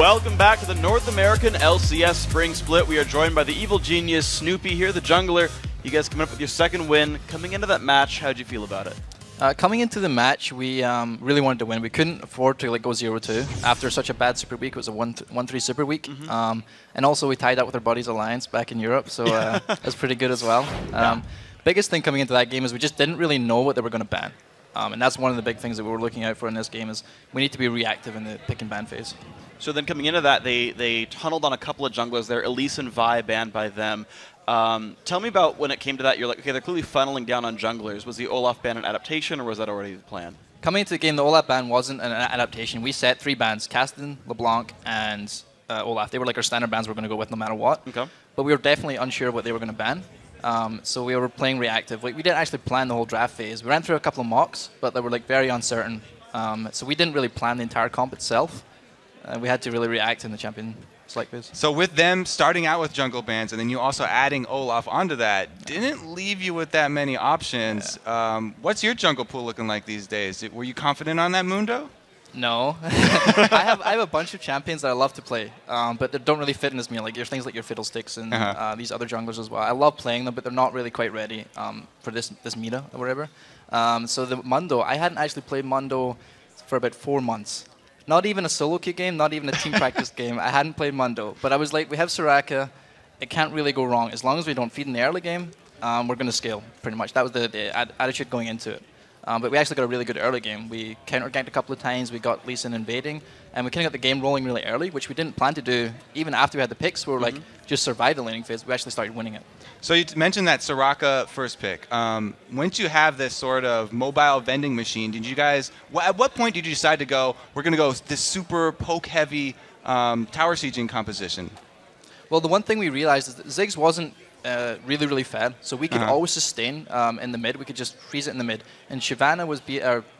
Welcome back to the North American LCS Spring Split. We are joined by the evil genius Snoopy here, the jungler. You guys coming up with your second win. Coming into that match, how'd you feel about it? Coming into the match, we really wanted to win. We couldn't afford to go 0-2 after such a bad Super Week. It was a 1-3 Super Week. And also we tied up with our buddies Alliance back in Europe, so that was pretty good as well. Biggest thing coming into that game is we just didn't really know what they were going to ban. And that's one of the big things that we were looking out for in this game is we need to be reactive in the pick and ban phase. So then coming into that, they tunneled on a couple of junglers there. Elise and Vi banned by them. Tell me about when it came to that. You're like, okay, they're clearly funneling down on junglers. Was the Olaf ban an adaptation, or was that already the plan? Coming into the game, the Olaf ban wasn't an adaptation. We set 3 bans, Caston, LeBlanc, and Olaf. They were like our standard bans we're going to go with no matter what. Okay. But we were definitely unsure what they were going to ban. So we were playing reactive. We didn't actually plan the whole draft phase. We ran through a couple of mocks, but they were very uncertain. So we didn't really plan the entire comp itself. We had to really react in the champion select phase. So with them starting out with jungle bans and then you also adding Olaf onto that, didn't leave you with that many options. Yeah. What's your jungle pool looking like these days? Were you confident on that Mundo? No. I have a bunch of champions that I love to play, but they don't really fit in this meal. Like things like your Fiddlesticks and these other junglers as well. I love playing them, but they're not really quite ready for this meta or whatever. So the Mundo, I hadn't actually played Mundo for about 4 months. Not even a solo queue game, not even a team practice game. I hadn't played Mundo, but I was like, we have Soraka. It can't really go wrong. As long as we don't feed in the early game, we're going to scale, pretty much. That was the attitude going into it. But we actually got a really good early game. We counter-ganked a couple of times, we got Lee Sin invading, and we kind of got the game rolling really early, which we didn't plan to do even after we had the picks. We were like, just survive the laning phase. We actually started winning it. So you mentioned that Soraka first pick. Once you have this sort of mobile vending machine, did you guys, at what point did you decide to go, we're going to go this super poke-heavy tower sieging composition? Well, the one thing we realized is that Ziggs wasn't really, really fed, so we could always sustain in the mid. We could just freeze it in the mid. And Shyvana was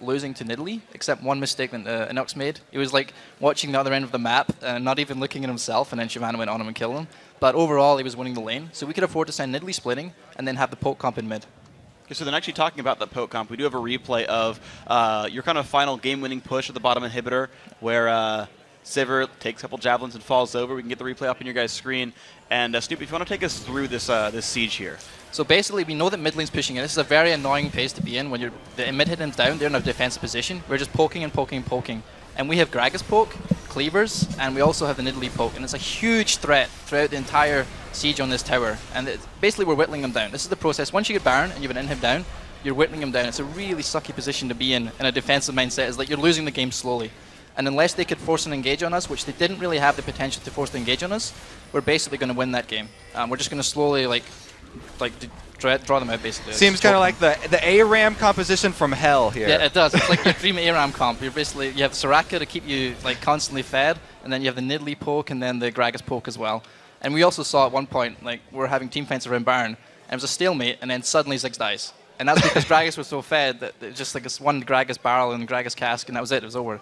losing to Nidalee, except one mistake that Inox made. He was like watching the other end of the map and not even looking at himself, and then Shyvana went on him and killed him. But overall, he was winning the lane, so we could afford to send Nidalee splitting and then have the poke comp in mid. Okay, so then actually talking about the poke comp, we do have a replay of your kind of final game-winning push at the bottom inhibitor, where Sivir takes a couple javelins and falls over. We can get the replay up on your guys' screen. And Snoopy, if you want to take us through this this siege here. So basically, we know that mid lane's pushing in. This is a very annoying phase to be in when the mid hitting's down. They're in a defensive position. We're just poking and poking and poking. And we have Gragas poke, cleavers, and we also have the Nidalee poke. And it's a huge threat throughout the entire siege on this tower. And basically, we're whittling them down. This is the process. Once you get Baron and you have an inhib down, you're whittling them down. It's a really sucky position to be in a defensive mindset. It's like you're losing the game slowly. And unless they could force an engage on us, which they didn't really have the potential to force the engage on us, we're basically going to win that game. We're just going to slowly draw them out, basically. Seems kind of like the ARAM composition from hell here. Yeah, it does. It's like your dream ARAM comp. You have Soraka to keep you constantly fed, and then you have the Nidalee poke, and then the Gragas poke as well. And we also saw at one point, we're having team fights around Baron, and it was a stalemate, and then suddenly Ziggs dies. And that's because Gragas was so fed that it just this one Gragas barrel and Gragas cask, and that was it. It was over.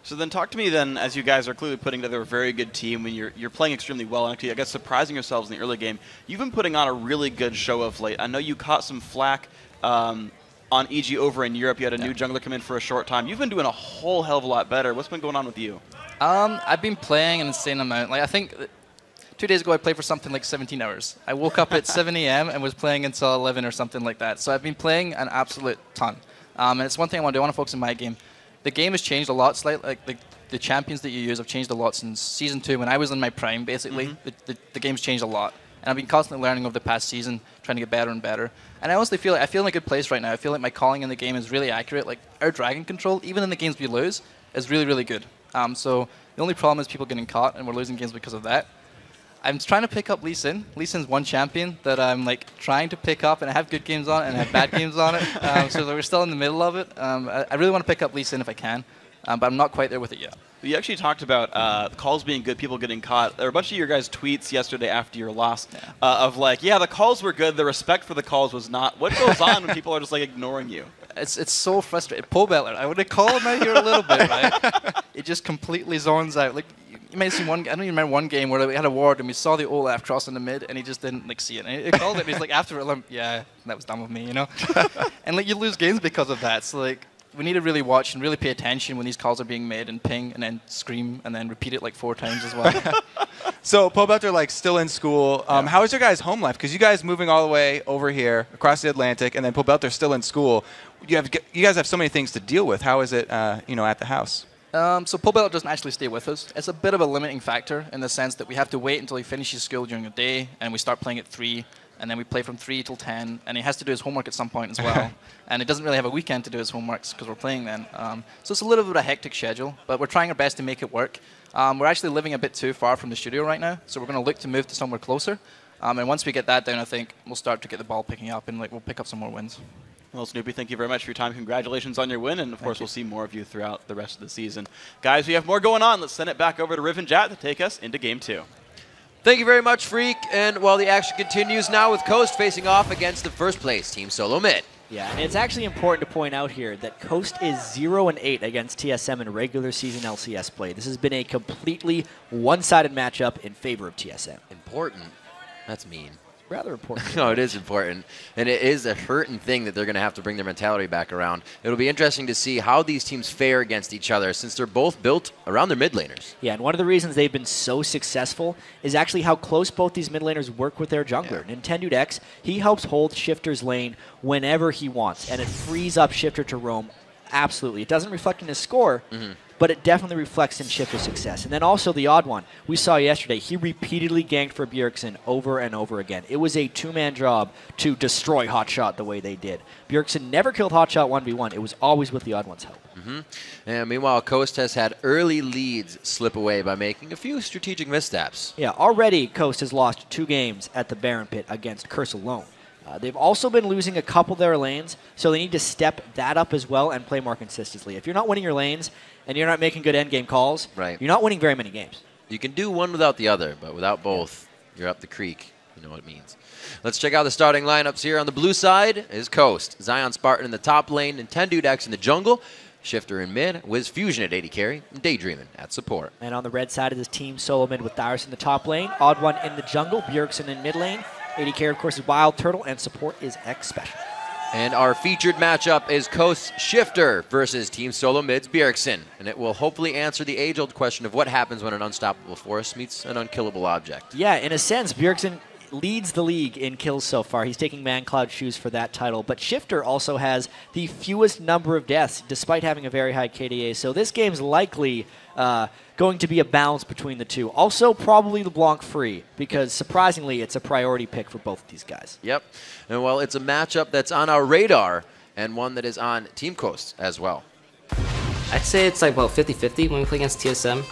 So then talk to me then, as you guys are clearly putting together a very good team, when you're playing extremely well, and actually I guess surprising yourselves in the early game. You've been putting on a really good show of late. I know you caught some flack on EG over in Europe. You had a new jungler come in for a short time. You've been doing a whole hell of a lot better. What's been going on with you? I've been playing an insane amount. I think 2 days ago I played for something like 17 hours. I woke up at 7 a.m. and was playing until 11 or something like that. So I've been playing an absolute ton. And it's one thing I want to do. I want to focus on my game. The game has changed a lot slightly. The champions that you use have changed a lot since Season 2, when I was in my prime, basically. The game's changed a lot. And I've been constantly learning over the past season, trying to get better and better. And I honestly feel I feel in a good place right now. I feel like my calling in the game is really accurate. Our dragon control, even in the games we lose, is really, really good. So the only problem is people getting caught, and we're losing games because of that. I'm trying to pick up Lee Sin. Lee Sin's one champion that I'm trying to pick up, and I have good games on it, and I have bad games on it. So we're still in the middle of it. I really want to pick up Lee Sin if I can, but I'm not quite there with it yet. You actually talked about calls being good, people getting caught. There were a bunch of your guys' tweets yesterday after your loss of the calls were good, the respect for the calls was not. What goes on when people are just ignoring you? It's so frustrating. Pobeller, I would call him out here a little bit, right? It just completely zones out. You might have seen one. I don't even remember one game where we had a ward and we saw the Olaf cross in the mid and he just didn't see it. And he called it. And he's after it, yeah, that was dumb of me, you know. And you lose games because of that. So we need to really watch and really pay attention when these calls are being made and ping and then scream and then repeat it like 4 times as well. So Pobelter like still in school. How is your guys' home life? Because you guys moving all the way over here across the Atlantic, and then Pobelter still in school. You guys have so many things to deal with. How is it, at the house? So Pobelter doesn't actually stay with us. It's a bit of a limiting factor in the sense that we have to wait until he finishes school during the day, and we start playing at 3, and then we play from 3 till 10, and he has to do his homework at some point as well. And he doesn't really have a weekend to do his homeworks because we're playing then. So it's a little bit of a hectic schedule, but we're trying our best to make it work. We're actually living a bit too far from the studio right now, so we're going to look to move to somewhere closer. And once we get that down, I think we'll start to get the ball picking up, and we'll pick up some more wins. Well, Snoopy, thank you very much for your time. Congratulations on your win, and of course, we'll see more of you throughout the rest of the season. Guys, we have more going on. Let's send it back over to Riv and Jat to take us into Game 2. Thank you very much, Freak. And while the action continues now with Coast facing off against the first place Team Solo Mid. Yeah, and it's actually important to point out here that Coast is 0-8 against TSM in regular season LCS play. This has been a completely one-sided matchup in favor of TSM. Important? That's mean. Rather important. No, it is important. And it is a hurting thing that they're going to have to bring their mentality back around. It'll be interesting to see how these teams fare against each other since they're both built around their mid laners. Yeah, and one of the reasons they've been so successful is actually how close both these mid laners work with their jungler. Yeah. Nintendude X, he helps hold Shifter's lane whenever he wants, and it frees up Shifter to roam. Absolutely. It doesn't reflect in his score, but it definitely reflects in Shifter's success. And then also the odd one. We saw yesterday, he repeatedly ganked for Bjergsen over and over again. It was a 2-man job to destroy Hotshot the way they did. Bjergsen never killed Hotshot 1v1. It was always with the odd one's help. And meanwhile, Coast has had early leads slip away by making a few strategic missteps. Yeah, already Coast has lost 2 games at the Baron Pit against Curse alone. They've also been losing a couple of their lanes, so they need to step that up as well and play more consistently. If you're not winning your lanes and you're not making good endgame calls, you're not winning very many games. You can do one without the other, but without both, you're up the creek. You know what it means. Let's check out the starting lineups here. On the blue side is Coast. Zion Spartan in the top lane, Nintendude X in the jungle, Shifter in mid, Wiz Fusion at AD carry, and Daydreamin' at support. And on the red side of this team, Solo Mid with Dyrus in the top lane, Odd One in the jungle, Bjergsen in mid lane, AD carry, of course, is Wild Turtle, and support is X Special. And our featured matchup is Coast Shifter versus Team Solo Mid's Bjergsen. And it will hopefully answer the age-old question of what happens when an unstoppable force meets an unkillable object. Yeah, in a sense, Bjergsen leads the league in kills so far. He's taking Man Cloud shoes for that title. But Shifter also has the fewest number of deaths, despite having a very high KDA. So this game's likely going to be a balance between the two. Also, probably LeBlanc free, because surprisingly, it's a priority pick for both of these guys. Yep. And well, it's a matchup that's on our radar and one that is on Team Coast as well. I'd say it's like about 50-50 when we play against TSM,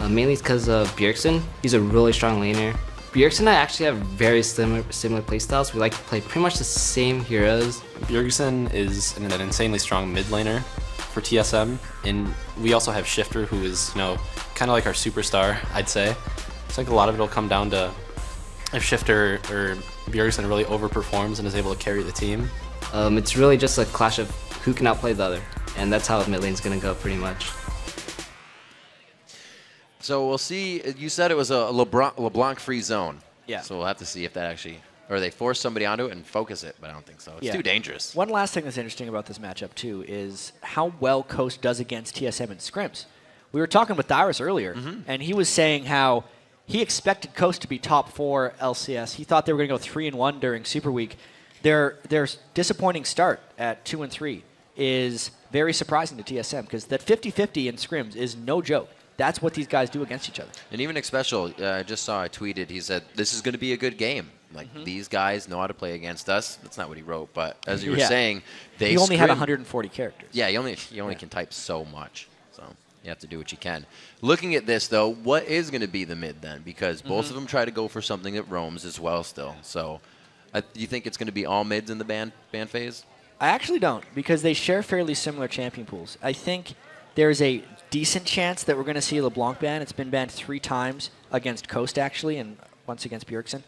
mainly because of Bjergsen. He's a really strong laner. Bjergsen and I actually have very similar playstyles. We like to play pretty much the same heroes. Bjergsen is an insanely strong mid laner for TSM, and we also have Shifter, who is, kind of like our superstar, I'd say. It's like a lot of it will come down to if Shifter or Bjergsen really overperforms and is able to carry the team. It's really just a clash of who can outplay the other, and that's how mid lane's going to go pretty much. So we'll see. You said it was a LeBlanc-free zone. Yeah. So we'll have to see if that actually, or they force somebody onto it and focus it, but I don't think so. It's too dangerous. One last thing that's interesting about this matchup, too, is how well Coast does against TSM in scrims. We were talking with Dyrus earlier, and he was saying how he expected Coast to be top 4 LCS. He thought they were going to go 3-1 during Super Week. Their disappointing start at 2-3 is very surprising to TSM, because that 50-50 in scrims is no joke. That's what these guys do against each other. And even X Special, I just saw I tweeted, he said, this is going to be a good game. Like, these guys know how to play against us. That's not what he wrote, but as you were saying, they He only had 140 characters. Yeah, you only can type so much. So you have to do what you can. Looking at this, though, what is going to be the mid then? Because both of them try to go for something that roams as well still. So you think it's going to be all mids in the ban phase? I actually don't, because they share fairly similar champion pools. I think there's a decent chance that we're going to see LeBlanc ban. It's been banned 3 times against Coast, actually, and once against Bjergsen.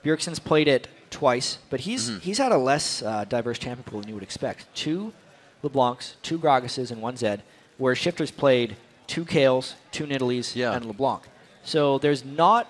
Bjergsen's played it twice, but he's had a less diverse champion pool than you would expect. 2 LeBlancs, 2 Gragases, and 1 Zed, where Shifter's played 2 Kales, 2 Nidalees, and LeBlanc. So there's not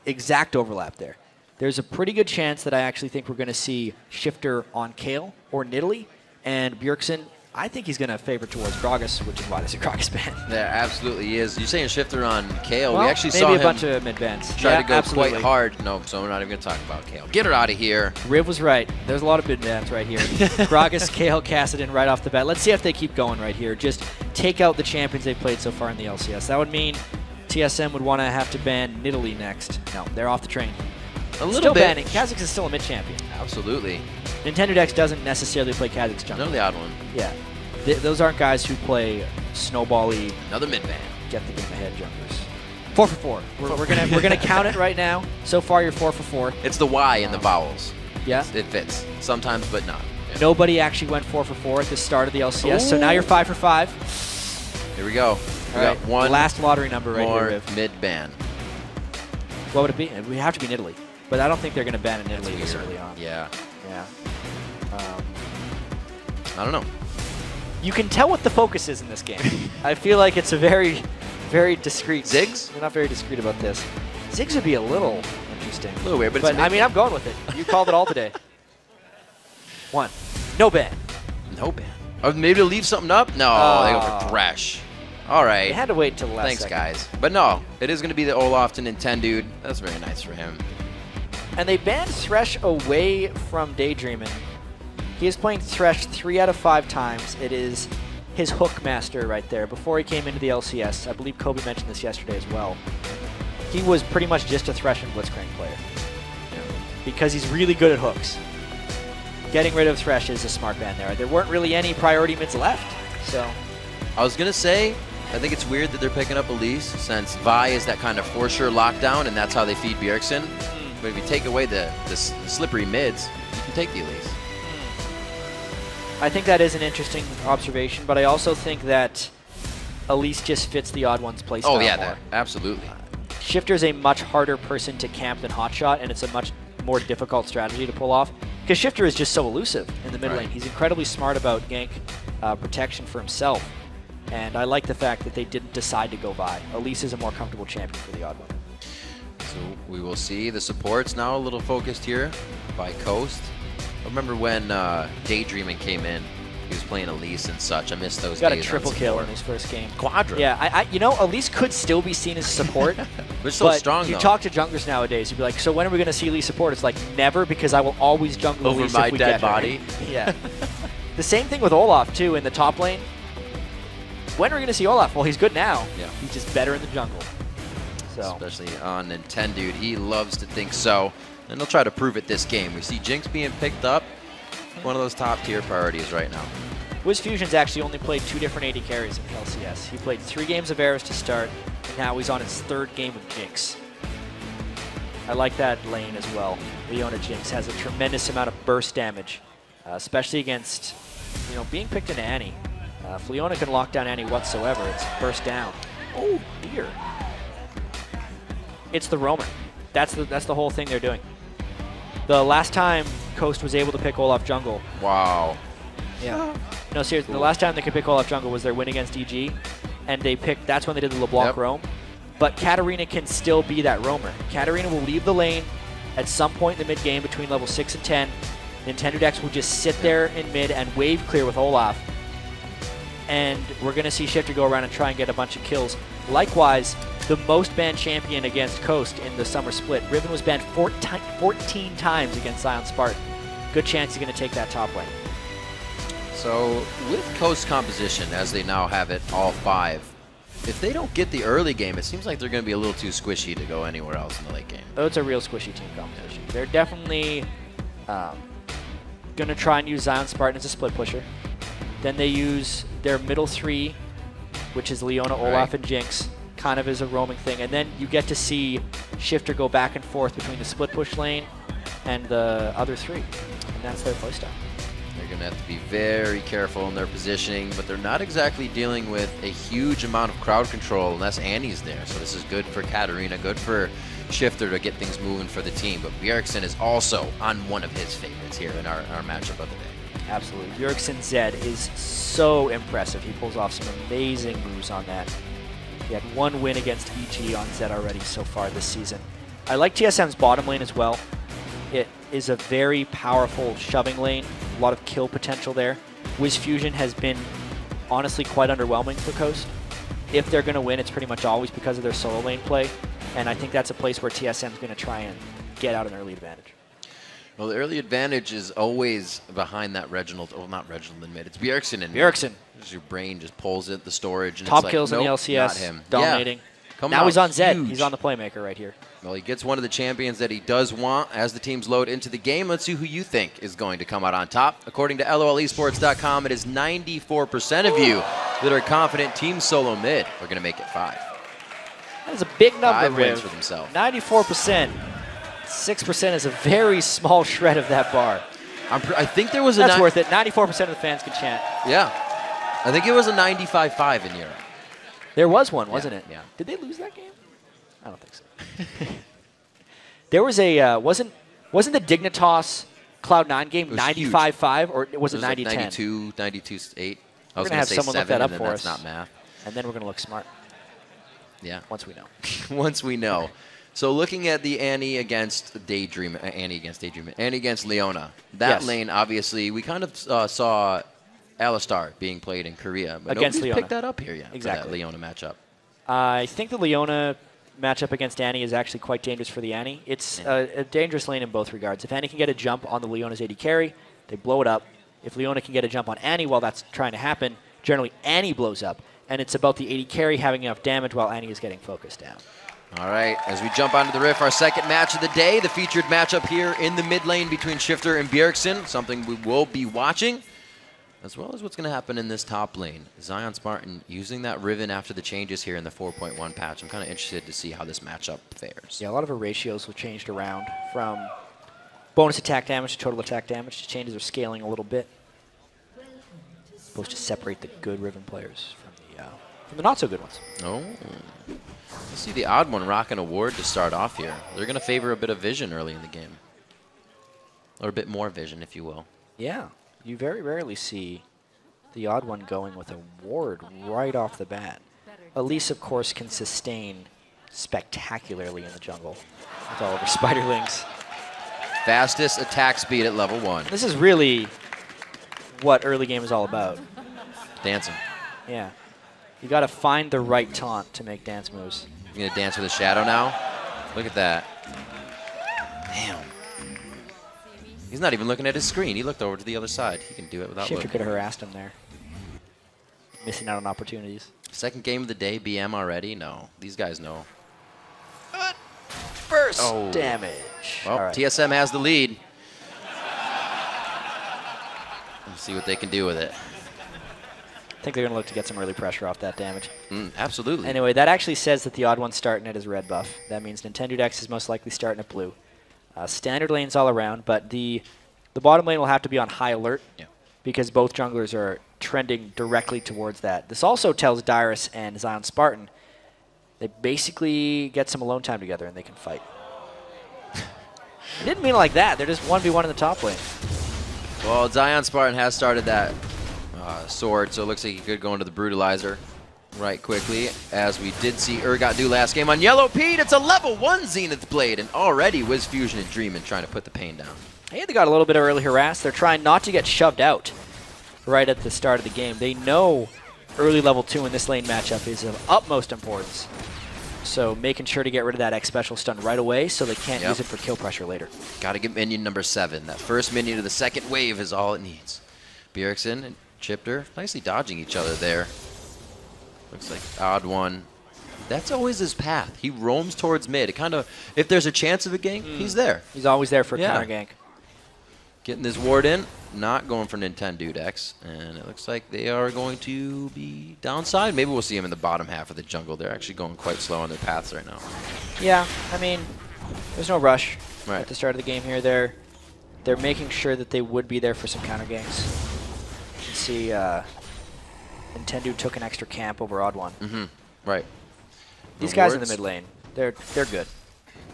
exact overlap there. There's a pretty good chance that I actually think we're going to see Shifter on Kale or Nidalee, and Bjergsen I think he's going to favor towards Gragas, which is why there's a Gragas ban. There absolutely is. You're saying Shifter on Kale. Well, we actually maybe saw a him bunch of mid-bans. try to go absolutely. quite hard. No, so we're not even going to talk about Kale. Get her out of here. Riv was right. There's a lot of mid-bans right here. Gragas, Kale, Kassadin right off the bat. Let's see if they keep going right here. Just take out the champions they've played so far in the LCS. That would mean TSM would want to have to ban Nidalee next. No, they're off the train. A little Still bit. banning. Kha'Zix is still a mid-champion. Absolutely. Nintendo Dex doesn't necessarily play Kha'Zix jungle. Another odd one. Yeah. Those aren't guys who play snowball-y, Another mid-ban. get the game ahead junglers. 4 for 4. We're gonna count it right now. So far, you're 4 for 4. It's the Y in the vowels. Yeah. It fits. Sometimes, but not. Yeah. Nobody actually went 4 for 4 at the start of the LCS, so now you're 5 for 5. Here we go. We got one last lottery number right more here, Riv. mid-ban. What would it be? It would have to be Nidalee, but I don't think they're gonna ban a Nidalee this early on. Yeah. Yeah. I don't know. You can tell what the focus is in this game. I feel like it's a very, very discreet. Ziggs? They're not very discreet about this. Ziggs would be a little interesting. A little weird, but But it's I mean, I'm going with it. You called it all today. 1. No ban. No ban. Or maybe to leave something up? No, they go for Thresh. All They right. had to wait until the last Thanks, second. guys. But no, it is going to be the Olaf to Nintendo. That's very nice for him. And they banned Thresh away from Daydreaming. He is playing Thresh 3 out of 5 times. It is his hook master right there. Before he came into the LCS, I believe Kobe mentioned this yesterday as well. He was pretty much just a Thresh and Blitzcrank player. Because he's really good at hooks. Getting rid of Thresh is a smart ban there. There weren't really any priority mids left. So I was going to say, I think it's weird that they're picking up Elise since Vi is that kind of for sure lockdown, and that's how they feed Bjergsen. But if you take away the slippery mids, you can take the Elise. I think that is an interesting observation, but I also think that Elise just fits the Odd One's playstyle Oh, yeah, more. that, absolutely. Shifter's a much harder person to camp than Hotshot, and it's a much more difficult strategy to pull off. Because Shifter is just so elusive in the mid lane. He's incredibly smart about gank protection for himself. And I like the fact that they didn't decide to go Vi. Elise is a more comfortable champion for the Odd One. So we will see the supports now a little focused here by Coast. I remember when Daydreaming came in, he was playing Elise and such. I missed those He got days a on triple kill support. in his first game. Quadra. Yeah, you know, Elise could still be seen as support. But so but strong, you though. talk to junglers nowadays, you'd be like, so when are we going to see Elise support? It's like, never, because I will always jungle Over Elise my if we dead get her. body. Yeah. The same thing with Olaf, too, in the top lane. When are we going to see Olaf? Well, he's good now. Yeah. He's just better in the jungle. So Especially on Nintendo, he loves to think so. And he'll try to prove it this game. We see Jinx being picked up. One of those top tier priorities right now. Wiz Fusion's actually only played 2 different AD carries in LCS. He played 3 games of Eris to start, and now he's on his 3rd game of Jinx. I like that lane as well. Leona Jinx has a tremendous amount of burst damage, especially against, you know, being picked into Annie. If Leona can lock down Annie whatsoever, it's burst down. Oh dear. It's the roamer. That's the whole thing they're doing. The last time Coast was able to pick Olaf jungle. Wow. Yeah. No, seriously, the last time they could pick Olaf jungle was their win against EG, and they picked. That's when they did the LeBlanc roam. But Katarina can still be that roamer. Katarina will leave the lane at some point in the mid game between level 6 and 10. Nintendo Dex will just sit there in mid and wave clear with Olaf. And we're going to see Shifter go around and try and get a bunch of kills. Likewise, the most banned champion against Coast in the summer split. Riven was banned 14 times against Zion Spartan. Good chance he's going to take that top lane. So with Coast composition, as they now have it, all 5, if they don't get the early game, it seems like they're going to be a little too squishy to go anywhere else in the late game. Oh, it's a real squishy team composition. They're definitely going to try and use Zion Spartan as a split pusher. Then they use their middle 3, which is Leona, Olaf, and Jinx, kind of as a roaming thing. And then you get to see Shifter go back and forth between the split push lane and the other 3. And that's their playstyle. They're going to have to be very careful in their positioning, but they're not exactly dealing with a huge amount of crowd control unless Annie's there. So this is good for Katarina, good for Shifter to get things moving for the team. But Bjergsen is also on one of his favorites here in our matchup of the day. Absolutely. Bjergsen Zed is so impressive. He pulls off some amazing moves on that. He had 1 win against EG on Zed already so far this season. I like TSM's bottom lane as well. It is a very powerful shoving lane. A lot of kill potential there. Wiz Fusion has been honestly quite underwhelming for Coast. If they're going to win, it's pretty much always because of their solo lane play, and I think that's a place where TSM is going to try and get out an early advantage. Well, the early advantage is always behind that Reginald. Oh, not Reginald in mid. It's Bjergsen in mid. Bjergsen. Your brain just pulls it, the storage. And Top it's like, kills nope, in the LCS. Not him. Dominating. Yeah. Now he's on Zed. Huge. He's on the playmaker right here. Well, he gets one of the champions that he does want as the teams load into the game. Let's see who you think is going to come out on top. According to LOLesports.com, it is 94% of you that are confident Team Solo Mid are going to make it 5. That is a big number, 5 wins Riv. for themselves. 94%. 6% is a very small shred of that bar. I think there was a... That's worth it. 94% of the fans can chant. Yeah. I think it was a 95-5 in Europe. There was one, wasn't it? Yeah. Did they lose that game? I don't think so. There was a wasn't the Dignitas Cloud9 game 95-5 or was it 90-10? Like 92, 92-8. I was gonna have say someone 7, look that up and for then that's us. not math. And then we're gonna look smart. Yeah. Once we know. Once we know. So looking at the Annie against Daydream, Annie against Leona. That Yes. lane, obviously, we kind of saw Alistar being played in Korea, but Against nobody's Leona. picked that up here yet. Exactly. For that Leona matchup. I think the Leona matchup against Annie is actually quite dangerous for the Annie. It's a dangerous lane in both regards. If Annie can get a jump on the Leona's AD carry, they blow it up. If Leona can get a jump on Annie while that's trying to happen, generally Annie blows up. And it's about the AD carry having enough damage while Annie is getting focused down. All right, as we jump onto the Riff, our second match of the day, the featured matchup here in the mid lane between Shifter and Bjergsen, something we will be watching, as well as what's going to happen in this top lane. Zion Spartan using that Riven after the changes here in the 4.1 patch. I'm kind of interested to see how this matchup fares. Yeah, a lot of her ratios were changed around from bonus attack damage to total attack damage. The changes are scaling a little bit. Supposed to separate the good Riven players from the not so good ones. Oh. Let's see the odd one rocking a ward to start off here. They're going to favor a bit of vision early in the game. Or a bit more vision, if you will. Yeah, you very rarely see the odd one going with a ward right off the bat. Elise, of course, can sustain spectacularly in the jungle with all of her spiderlings. Fastest attack speed at level 1. This is really what early game is all about. Dancing. Yeah. You got to find the right taunt to make dance moves. You going to dance with a shadow now? Look at that. Damn. He's not even looking at his screen. He looked over to the other side. He can do it without Shifter looking. could have harassed him there. Missing out on opportunities. Second game of the day, BM already? No. These guys know. Burst Oh. damage. Well, All right. TSM has the lead. Let's see what they can do with it. I think they're going to look to get some early pressure off that damage. Absolutely. Anyway, that actually says that the odd one's starting at his red buff. That means Nintendo Dex is most likely starting at blue. Standard lanes all around, but the bottom lane will have to be on high alert because both junglers are trending directly towards that. This also tells Dyrus and Zion Spartan they basically get some alone time together and they can fight. It didn't mean it like that. They're just 1v1 in the top lane. Well, Zion Spartan has started that sword, so it looks like he could go into the Brutalizer right quickly, as we did see Urgot do last game on Yellow Pete. It's a level 1 Zenith Blade, and already Wiz Fusion and Dreamin' trying to put the pain down. Hey, they got a little bit of early harass. They're trying not to get shoved out right at the start of the game. They know early level 2 in this lane matchup is of utmost importance. So making sure to get rid of that X special stun right away so they can't use it for kill pressure later. Got to get minion number 7. That first minion of the second wave is all it needs. Bjergsen and Chipter nicely dodging each other there. Looks like odd one. That's always his path. He roams towards mid. It kind of, if there's a chance of a gank, he's there. He's always there for a counter gank. Getting this ward in, not going for Nintendo Dex, and it looks like they are going to be downside. Maybe we'll see him in the bottom half of the jungle. They're actually going quite slow on their paths right now. Yeah, I mean, there's no rush at the start of the game here. They're making sure that they would be there for some counter ganks. You can see Nintendo took an extra camp over odd one. Right. These guys in the mid lane, they're good.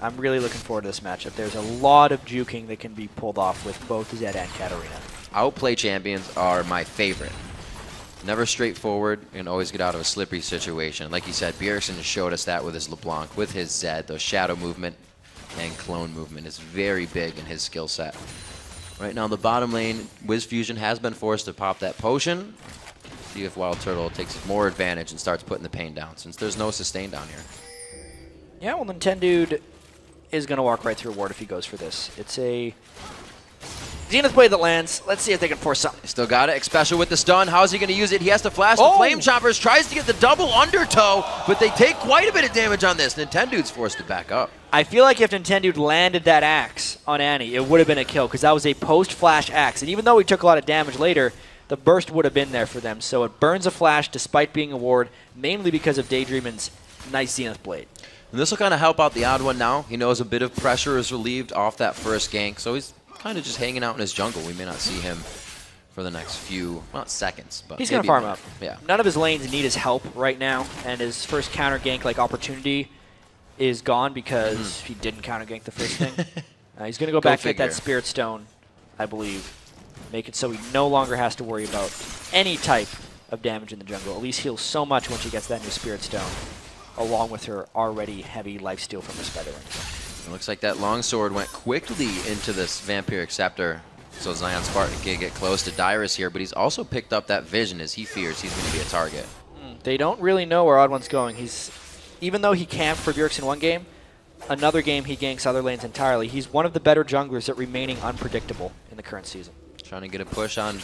I'm really looking forward to this matchup. There's a lot of juking that can be pulled off with both Zed and Katarina. Outplay champions are my favorite. Never straightforward and always get out of a slippery situation. Like you said, Bjergsen has showed us that with his LeBlanc, with his Zed. Those shadow movement and clone movement is very big in his skill set. Right now, the bottom lane, Wiz Fusion has been forced to pop that potion. See if Wild Turtle takes more advantage and starts putting the pain down, since there's no sustain down here. Yeah, well, Nintendude is going to walk right through a ward if he goes for this. It's a Zenith Blade that lands. Let's see if they can force something. Still got it. Special with the stun. How's he going to use it? He has to flash the Flame Choppers. Tries to get the double undertow, but they take quite a bit of damage on this. Nintendude's forced to back up. I feel like if Nintendude landed that axe on Annie, it would have been a kill, because that was a post-flash axe. And even though he took a lot of damage later, the burst would have been there for them. So it burns a flash despite being a ward, mainly because of Daydreamin's nice Zenith Blade. And this will kind of help out the odd one now. He knows a bit of pressure is relieved off that first gank, so he's kind of just hanging out in his jungle. We may not see him for the next few, well, not seconds, but he's going to farm up. Yeah. None of his lanes need his help right now, and his first counter gank like opportunity is gone because he didn't counter gank the first thing. He's going to go back to get that Spirit Stone, I believe. Make it so he no longer has to worry about any type of damage in the jungle. At least heals so much once he gets that new Spirit Stone, along with her already heavy lifesteal from her Spiderwing. It looks like that longsword went quickly into this Vampiric Scepter, so Zion Spartan can get close to Dyrus here, but he's also picked up that vision as he fears he's going to be a target. They don't really know where Odd One's going. Even though he camped for Bjergsen one game, another game he ganks other lanes entirely. He's one of the better junglers at remaining unpredictable in the current season. Trying to get a push on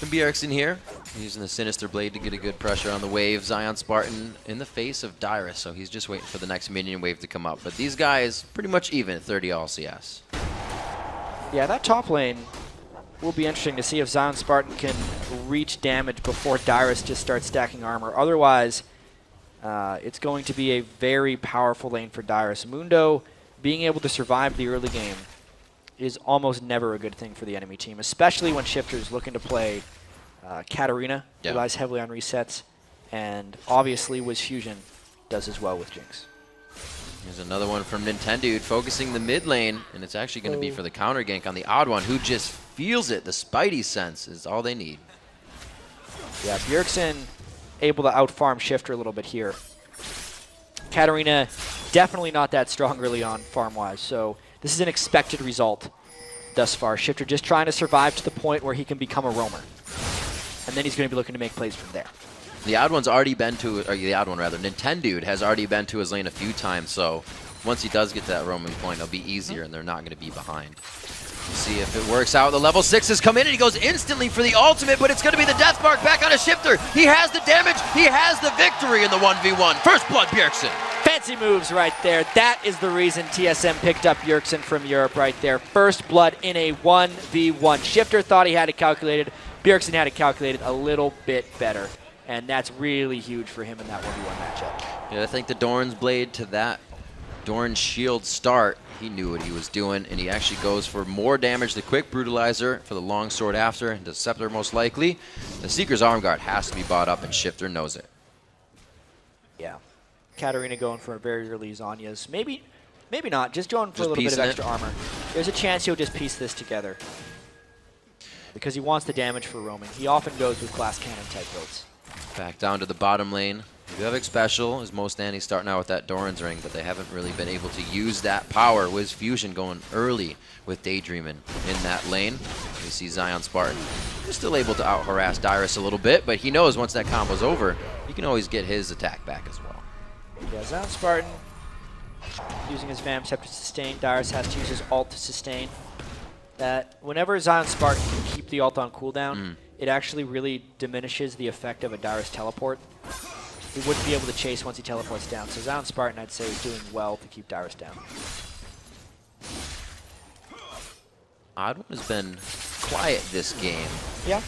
Bjergsen here, using the Sinister Blade to get a good pressure on the wave. Zion Spartan in the face of Dyrus, so he's just waiting for the next minion wave to come up. But these guys pretty much even at 30 all CS. Yeah, that top lane will be interesting to see if Zion Spartan can reach damage before Dyrus just starts stacking armor. Otherwise, it's going to be a very powerful lane for Dyrus. Mundo being able to survive the early game is almost never a good thing for the enemy team, especially when Shifter's looking to play Katarina, relies heavily on resets, and obviously Wiz Fusion does as well with Jinx. Here's another one from Nintendude, focusing the mid lane, and it's actually going to be for the counter gank on the odd one, who just feels it. The Spidey sense is all they need. Yeah, Bjergsen able to outfarm Shifter a little bit here. Katarina definitely not that strong early on farm-wise, so this is an expected result thus far. Shifter just trying to survive to the point where he can become a roamer. And then he's going to be looking to make plays from there. The odd one's already been to, or the odd one rather, Nintendude has already been to his lane a few times, so once he does get to that roaming point, it'll be easier and they're not going to be behind. We'll see if it works out. The level 6 has come in and he goes instantly for the ultimate, but it's going to be the death mark back on a Shifter. He has the damage, he has the victory in the 1v1. First blood, Bjergsen. Fancy moves right there. That is the reason TSM picked up Bjergsen from Europe right there. First blood in a 1v1. Shifter thought he had it calculated. Bjergsen had it calculated a little bit better. And that's really huge for him in that 1v1 matchup. Yeah, I think the Doran's blade to that Doran's shield start, he knew what he was doing, and he actually goes for more damage. The quick brutalizer for the long sword after, and the scepter most likely. The Seeker's arm guard has to be bought up, and Shifter knows it. Yeah. Katarina going for a very early Zanya's. Maybe not. Just going for a little bit of extra armor. There's a chance he'll just piece this together. Because he wants the damage for roaming. He often goes with glass cannon type builds. Back down to the bottom lane. We have Special, as most Annie's starting out with that Doran's ring, but they haven't really been able to use that power. Wiz Fusion going early with Daydreamin in that lane. We see Zion Spartan. He's still able to out-harass Dyrus a little bit, but he knows once that combo's over, he can always get his attack back as well. Yeah, Zion Spartan using his Vam Scepter to sustain. Dyrus has to use his ult to sustain. That whenever Zion Spartan can keep the ult on cooldown, it actually really diminishes the effect of a Dyrus teleport. He wouldn't be able to chase once he teleports down. So Zion Spartan, I'd say, is doing well to keep Dyrus down. Odd One has been quiet this game. Yeah.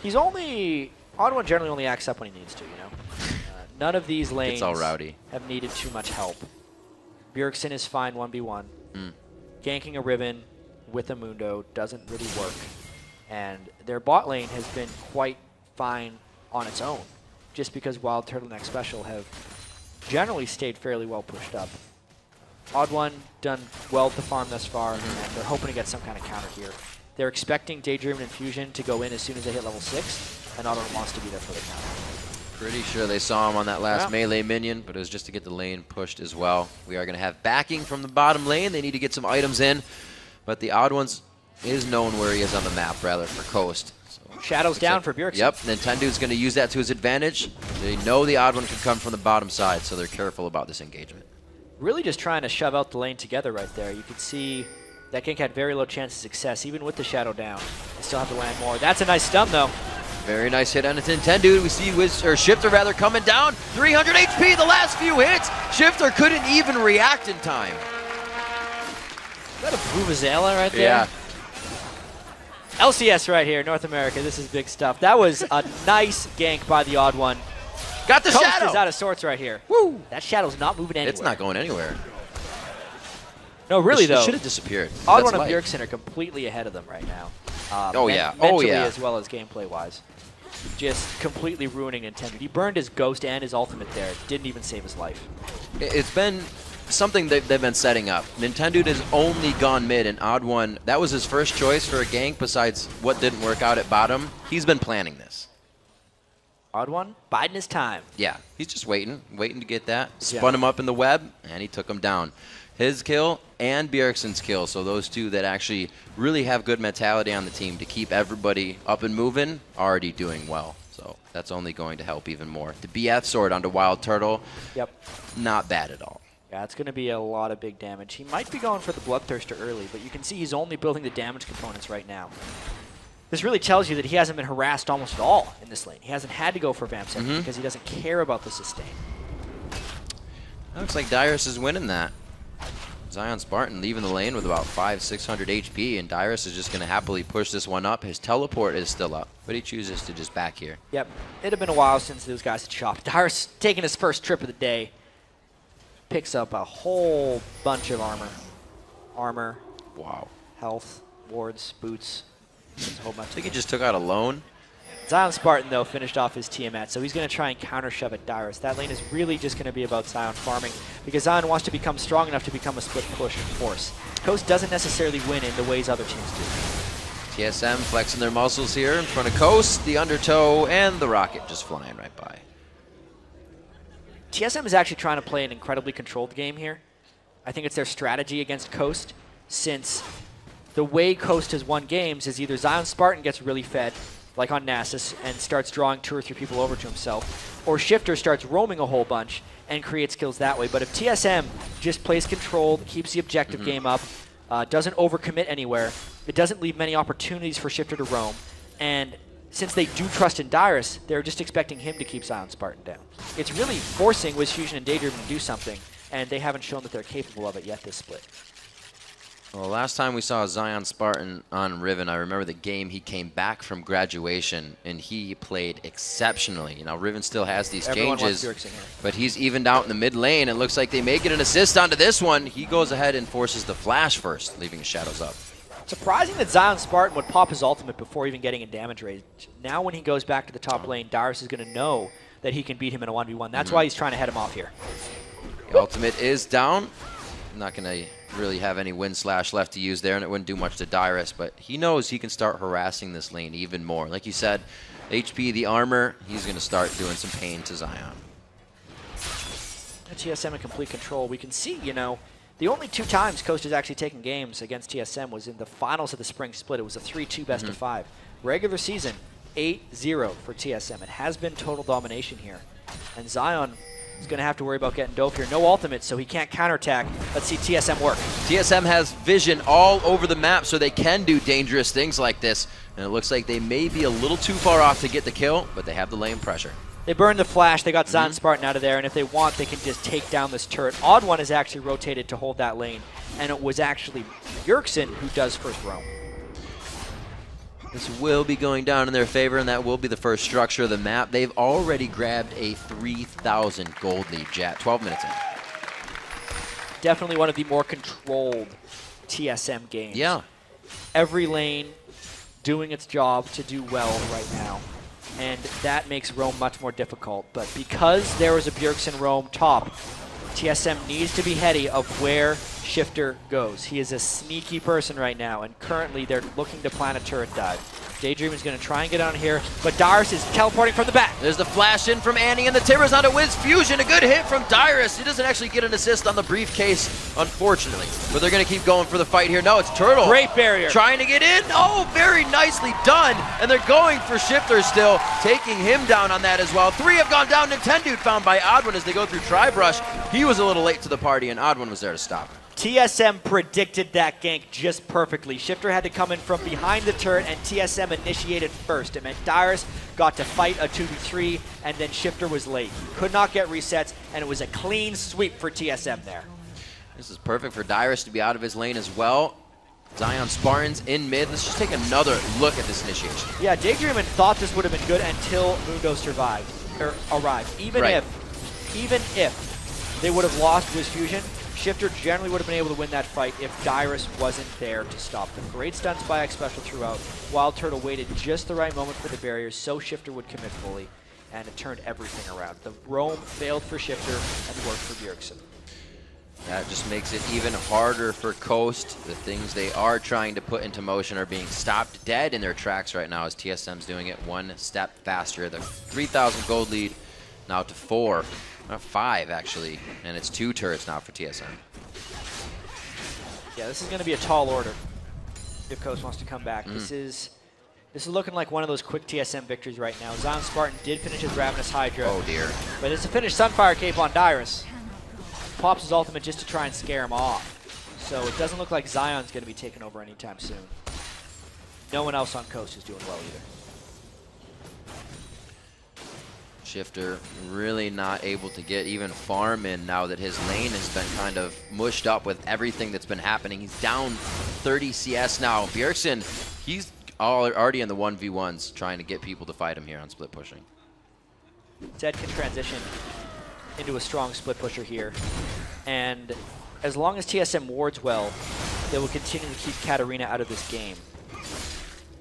He's only... Odd One generally only acts up when he needs to, you know? None of these lanes all rowdy. have needed too much help. Bjergsen is fine 1v1. Ganking a Riven with a Mundo doesn't really work. And their bot lane has been quite fine on its own, just because Wild Turtleneck Special have generally stayed fairly well pushed up. Odd One done well to farm thus far, and they're hoping to get some kind of counter here. They're expecting Daydream and Fusion to go in as soon as they hit level 6, and Odd One wants to be there for the counter. Pretty sure they saw him on that last melee minion, but it was just to get the lane pushed as well. We are going to have backing from the bottom lane. They need to get some items in, but the Odd Ones is known where he is on the map, rather, for Coast. So Shadows down for Bjergsen. Yep, Nintendo's going to use that to his advantage. They know the odd one can come from the bottom side, so they're careful about this engagement. Really just trying to shove out the lane together right there. You can see that Gink had very low chance of success, even with the Shadow down. They still have to land more. That's a nice stun, though. Very nice hit on the Nintendo. We see Shifter rather coming down. 300 HP the last few hits. Shifter couldn't even react in time. Is that a Vuvuzela right there? Yeah. LCS right here, North America. This is big stuff. That was a nice gank by the odd one. Got the Coast Shadow. is out of sorts right here. Woo. That Shadow's not moving anywhere. It's not going anywhere. No, really, though. It should have disappeared. Odd one and Bjergsen are completely ahead of them right now. Mentally as well as gameplay-wise. Just completely ruining Nintendo. He burned his Ghost and his ultimate there. Didn't even save his life. It's been something they've been setting up. Nintendo has only gone mid, and Odd One, that was his first choice for a gank besides what didn't work out at bottom. He's been planning this. Odd One, biding his time. Yeah, he's just waiting to get that. Spun him up in the web, and he took him down. His kill and Bjergsen's kill, so those two that actually really have good mentality on the team to keep everybody up and moving, already doing well. So that's only going to help even more. The BF sword onto Wild Turtle, yep, not bad at all. Yeah, it's going to be a lot of big damage. He might be going for the Bloodthirster early, but you can see he's only building the damage components right now. This really tells you that he hasn't been harassed almost at all in this lane. He hasn't had to go for Vamp Second because he doesn't care about the sustain. Looks like Dyrus is winning that. Zion Spartan leaving the lane with about 500-600 HP, and Dyrus is just going to happily push this one up. His teleport is still up, but he chooses to just back here. Yep. It had been a while since those guys had shopped. Dyrus taking his first trip of the day. Picks up a whole bunch of armor, wow, health, wards, boots. A whole bunch. I think he just took out a lone. Zion Spartan, though, finished off his Tiamat, so he's going to try and counter-shove at Dyrus. That lane is really just going to be about Zion farming, because Zion wants to become strong enough to become a split-push force. Coast doesn't necessarily win in the ways other teams do. TSM flexing their muscles here in front of Coast, the undertow, and the rocket just flying right by. TSM is actually trying to play an incredibly controlled game here. I think it's their strategy against Coast, since the way Coast has won games is either Zion Spartan gets really fed, like on Nasus, and starts drawing 2 or 3 people over to himself, or Shifter starts roaming a whole bunch and creates kills that way. But if TSM just plays controlled, keeps the objective game up, doesn't overcommit anywhere, it doesn't leave many opportunities for Shifter to roam, and since they do trust in Dyrus, they're just expecting him to keep Zion Spartan down. It's really forcing Wiz Fusion and Daydream to do something, and they haven't shown that they're capable of it yet this split. Well, last time we saw Zion Spartan on Riven, I remember the game he came back from graduation, and he played exceptionally. You know, Riven still has these changes, but he's evened out in the mid lane. It looks like they may get an assist onto this one. He goes ahead and forces the flash first, leaving his shadows up. Surprising that Zion Spartan would pop his ultimate before even getting in damage range. Now when he goes back to the top lane, Dyrus is going to know that he can beat him in a 1v1. That's why he's trying to head him off here. The ultimate is down. Not going to really have any wind slash left to use there, and it wouldn't do much to Dyrus, but he knows he can start harassing this lane even more. Like you said, HP, the armor, he's going to start doing some pain to Zion. TSM in complete control. We can see, you know, the only 2 times Coast has actually taken games against TSM was in the finals of the spring split. It was a 3-2 best of 5. Regular season, 8-0 for TSM. It has been total domination here. And Zion is going to have to worry about getting dove here. No ultimate, so he can't counterattack. Let's see TSM work. TSM has vision all over the map, so they can do dangerous things like this. And it looks like they may be a little too far off to get the kill, but they have the lane pressure. They burned the flash. They got Zion Spartan out of there, and if they want, they can just take down this turret. Odd One is actually rotated to hold that lane, and it was actually Bjergsen who does first roam. This will be going down in their favor, and that will be the first structure of the map. They've already grabbed a 3,000 gold lead, Jat, 12 minutes in. Definitely one of the more controlled TSM games. Yeah. Every lane doing its job to do well right now, and that makes roam much more difficult. But because there was a Bjergsen roam top, TSM needs to be heady of where Shifter goes. He is a sneaky person right now, and currently they're looking to plan a turret dive. Daydream is going to try and get on here, but Dyrus is teleporting from the back. There's the flash in from Annie, and the Timbers onto Wiz Fusion. A good hit from Dyrus. He doesn't actually get an assist on the briefcase, unfortunately. But they're going to keep going for the fight here. No, it's Turtle. Great barrier. Trying to get in. Oh, very nicely done. And they're going for Shifter still, taking him down on that as well. 3 have gone down. Nintendude found by Oddone as they go through Tri-Brush. He was a little late to the party, and Oddone was there to stop him. TSM predicted that gank just perfectly. Shifter had to come in from behind the turret, and TSM initiated first. It meant Dyrus got to fight a 2v3, and then Shifter was late. Could not get resets, and it was a clean sweep for TSM there. This is perfect for Dyrus to be out of his lane as well. Zion Spartans in mid. Let's just take another look at this initiation. Yeah, Daydreamin thought this would have been good until Mundo survived, or arrived. Even if they would have lost Wiz Fusion, Shifter generally would have been able to win that fight if Dyrus wasn't there to stop them. Great stunts by X Special throughout. Wild Turtle waited just the right moment for the barriers so Shifter would commit fully, and it turned everything around. The roam failed for Shifter and worked for Bjergsen. That just makes it even harder for Coast. The things they are trying to put into motion are being stopped dead in their tracks right now as TSM's doing it one step faster. The 3,000 gold lead now to 4. 5 actually, and it's 2 turrets now for TSM. Yeah, this is going to be a tall order if Coast wants to come back. This is looking like one of those quick TSM victories right now. Zion Spartan did finish his Ravenous Hydra. Oh dear. But it's a finished Sunfire Cape on Dyrus. Pops his ultimate just to try and scare him off. So it doesn't look like Zion's going to be taken over anytime soon. No one else on Coast is doing well either. Shifter really not able to get even farm in now that his lane has been kind of mushed up with everything that's been happening. He's down 30 CS now. Bjergsen, he's already in the 1v1s trying to get people to fight him here on split pushing. Zed can transition into a strong split pusher here. And as long as TSM wards well, they will continue to keep Katarina out of this game.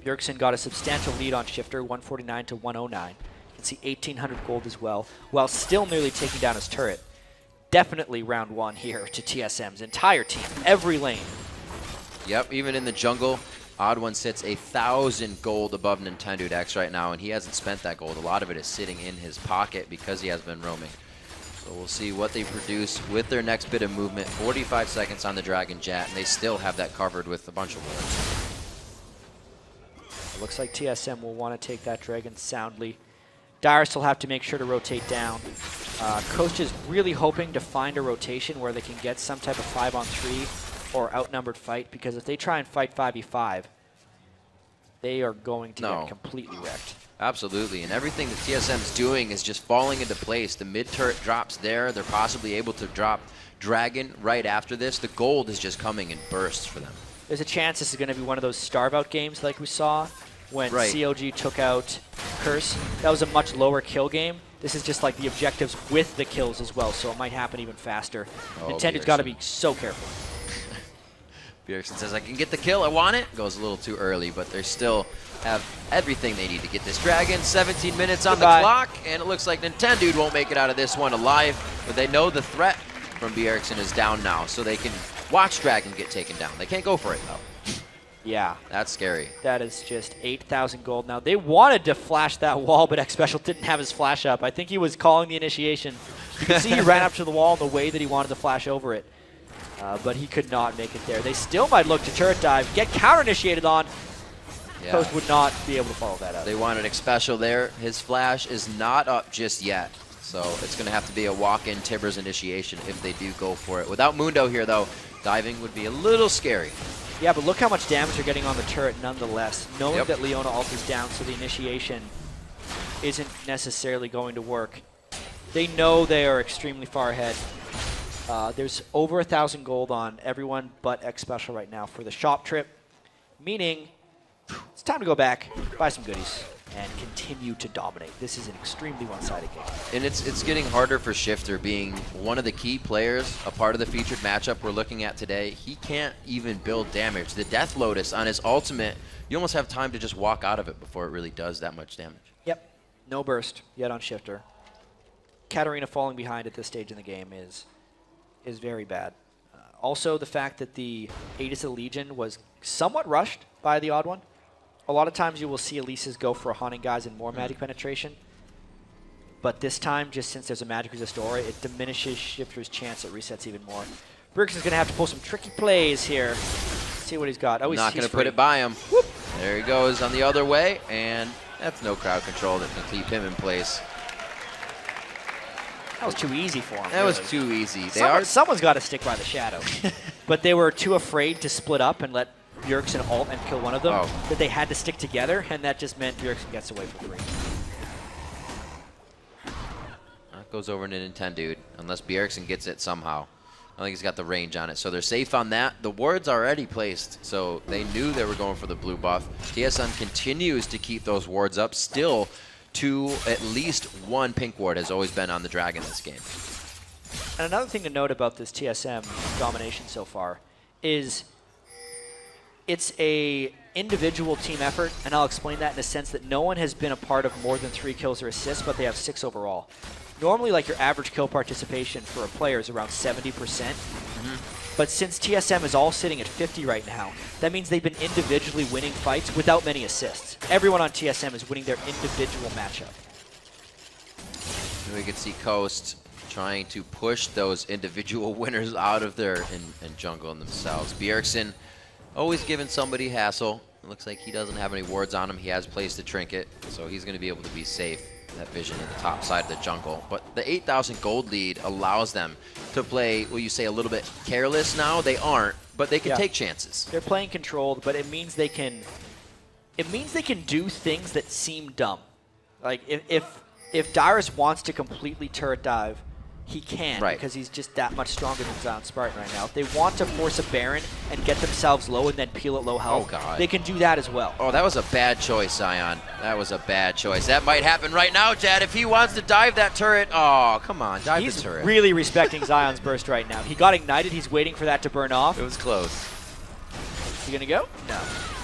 Bjergsen got a substantial lead on Shifter, 149 to 109. You can see 1,800 gold as well, while still nearly taking down his turret. Definitely round 1 here to TSM's entire team, every lane. Yep, even in the jungle, Oddone sits 1,000 gold above Nintendude X right now, and he hasn't spent that gold. A lot of it is sitting in his pocket because he has been roaming. So we'll see what they produce with their next bit of movement. 45 seconds on the Dragon Jet, and they still have that covered with a bunch of wards. It looks like TSM will want to take that Dragon soundly. Dyrus will have to make sure to rotate down. Coast is really hoping to find a rotation where they can get some type of 5-on-3 or outnumbered fight, because if they try and fight 5v5, they are going to get completely wrecked. Absolutely, and everything that TSM's doing is just falling into place. The mid turret drops there. They're possibly able to drop Dragon right after this. The gold is just coming in bursts for them. There's a chance this is going to be one of those starve-out games like we saw when COG took out Curse. That was a much lower kill game. This is just like the objectives with the kills as well, so it might happen even faster. Nintendo's got to be so careful. Bjergsen says, I can get the kill, I want it. Goes a little too early, but they still have everything they need to get this Dragon. 17 minutes on the clock, and it looks like Nintendude won't make it out of this one alive, but they know the threat from Bjergsen is down now, so they can watch Dragon get taken down. They can't go for it, though. Yeah. That's scary. That is just 8,000 gold. Now, they wanted to flash that wall, but X Special didn't have his flash up. I think he was calling the initiation. You can see he ran up to the wall in the way that he wanted to flash over it. But he could not make it there. They still might look to turret dive, get counter-initiated on. Yeah. Coast would not be able to follow that up. They wanted X Special there. His flash is not up just yet. So it's going to have to be a walk-in Timbers initiation if they do go for it. Without Mundo here, though, diving would be a little scary. Yeah, but look how much damage they're getting on the turret nonetheless. Knowing that Leona ult is down, so the initiation isn't necessarily going to work. They know they are extremely far ahead. There's over 1,000 gold on everyone but X Special right now for the shop trip, meaning it's time to go back, buy some goodies, and continue to dominate. This is an extremely one-sided game. And it's getting harder for Shifter, being one of the key players, a part of the featured matchup we're looking at today. He can't even build damage. The Death Lotus on his ultimate, you almost have time to just walk out of it before it really does that much damage. Yep. No burst yet on Shifter. Katarina falling behind at this stage in the game is very bad. Also, the fact that the Aegis of the Legion was somewhat rushed by the Odd One. a lot of times you will see Elises go for haunting guys and more magic penetration. But this time, just since there's a magic resist aura, it diminishes Shifter's chance at resets even more. Bjergsen's going to have to pull some tricky plays here. See what he's got. Oh, he's not going to free. put it by him. Whoop. There he goes on the other way, and that's no crowd control that can keep him in place. That was too easy for him. That really. was too easy. Someone's got to stick by the shadow. But they were too afraid to split up and let Bjergsen ult and kill one of them that they had to stick together, and that just meant Bjergsen gets away for free. That goes over to Nintendo, unless Bjergsen gets it somehow. I think he's got the range on it, so they're safe on that. The ward's already placed, so they knew they were going for the blue buff. TSM continues to keep those wards up. Still, at least one pink ward has always been on the Dragon this game. And another thing to note about this TSM domination so far is it's a individual team effort, and I'll explain that in the sense that no one has been a part of more than 3 kills or assists, but they have 6 overall. Normally, like, your average kill participation for a player is around 70%. But since TSM is all sitting at 50 right now, that means they've been individually winning fights without many assists. Everyone on TSM is winning their individual matchup. And we can see Coast trying to push those individual winners out of their and jungle themselves. Bjergsen always giving somebody hassle. It looks like he doesn't have any wards on him. He has placed a trinket, so he's going to be able to be safe. That vision in the top side of the jungle. But the 8,000 gold lead allows them to play, will you say, a little bit careless now? They aren't, but they can take chances. They're playing controlled, but it means they can do things that seem dumb. Like if Dyrus wants to completely turret dive, he can, because he's just that much stronger than Zion Spartan right now. If they want to force a Baron and get themselves low and then peel at low health, they can do that as well. Oh, that was a bad choice, Zion. That was a bad choice. That might happen right now, Chad. If he wants to dive that turret, oh, come on, dive the turret. He's really respecting Zion's burst right now. He got ignited. He's waiting for that to burn off. It was close. You gonna go? No.